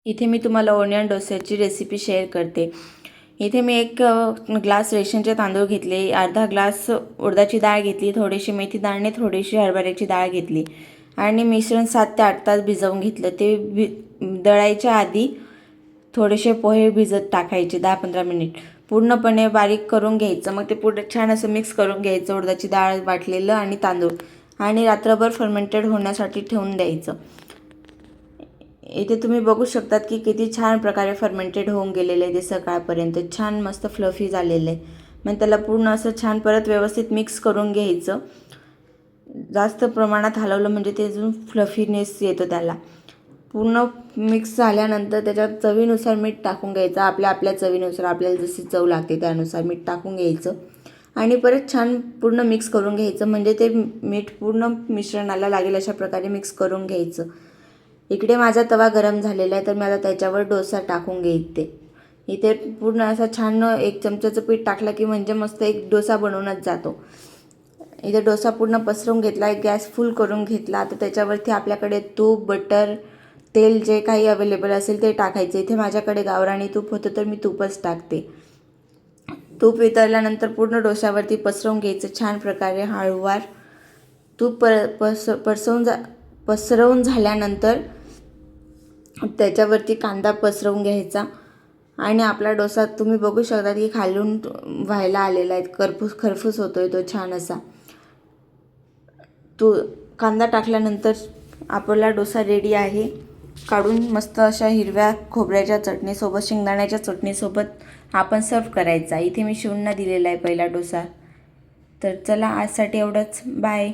इथे मी तुम्हाला onion डोस्याची recipe share करते। इथे मी एक ग्लास रेशनचे तांदूळ घेतले, अर्धा ग्लास उडदाची डाळ घेतली, थोडीशी मेथी दाळ आणि थोडीशी हरभऱ्याची डाळ घेतली आणि मिश्रण 7 ते 8 तास भिजवून घेतलं। ते दळायच्या आधी थोडेसे पोहे भिजत टाकायचे 10-15 मिनिट, पूर्णपणे बारीक करून घ्यायचं। मग ते पूर्ण छान असं मिक्स करून घ्यायचं, उडदाची डाळ वाटलेलं आणि तांदूळ, आणि रात्रभर फर्मेंटेड होण्यासाठी ठेवून द्यायचं। इथे तुम्ही बघू शकतात की किती छान प्रकारे फर्मेंटेड होऊन गेलेले आहे ते सकाळपर्यंत, छान मस्त फ्लफी झालेलं आहे। मग त्याला पूर्ण असं छान परत व्यवस्थित मिक्स करून घ्यायचं। जास्त प्रमाणात हलवलं म्हणजे ते अजून फ्लफीनेस येतो त्याला। पूर्ण मिक्स झाल्यानंतर त्याच्यात चवीनुसार मीठ टाकून घ्यायचं, आपल्या चवीनुसार, आपल्याला जशी चव लागते त्यानुसार मीठ टाकून घ्यायचं आणि परत छान पूर्ण मिक्स करून घ्यायचं। म्हणजे ते मीठ पूर्ण मिश्रणाला लागेल अशा प्रकारे मिक्स करून घ्यायचं। इकडे माझा तवा गरम झालेला आहे, तर मी आता त्याच्यावर डोसा टाकून घेते। इथे पूर्ण असा छान 1 चमच्याचं पीठ टाकलं की म्हणजे मस्त एक डोसा बनवूनच जातो। इथे डोसा पूर्ण पसरवून घेतला, गॅस फुल करून घेतला। आता त्याच्यावरती आपल्याकडे तूप, बटर, तेल जे काही अवेलेबल असेल ते टाकायचं। इथे माझ्याकडे गावरानी तूप होतं तर मी तूपच टाकते। तूप वितळल्यानंतर पूर्ण डोश्यावरती पसरवून घ्यायचं छान प्रकारे हळूवार। तूप पसरवून झाल्यानंतर त्याच्यावरती कांदा पसरवून घ्यायचा आणि आपला डोसा तुम्ही बघू शकता की खालून व्हायला आलेला आहे, खरपूस होतोय तो छान असा। कांदा टाकल्यानंतर आपला डोसा रेडी आहे। काढून मस्त अशा हिरव्या खोबऱ्याच्या चटणीसोबत, शेंगदाण्याच्या चटणीसोबत आपण सर्व करायचा। इथे मी शिवून दिलेला आहे पहिला डोसा। तर चला आजसाठी एवढंच, बाय।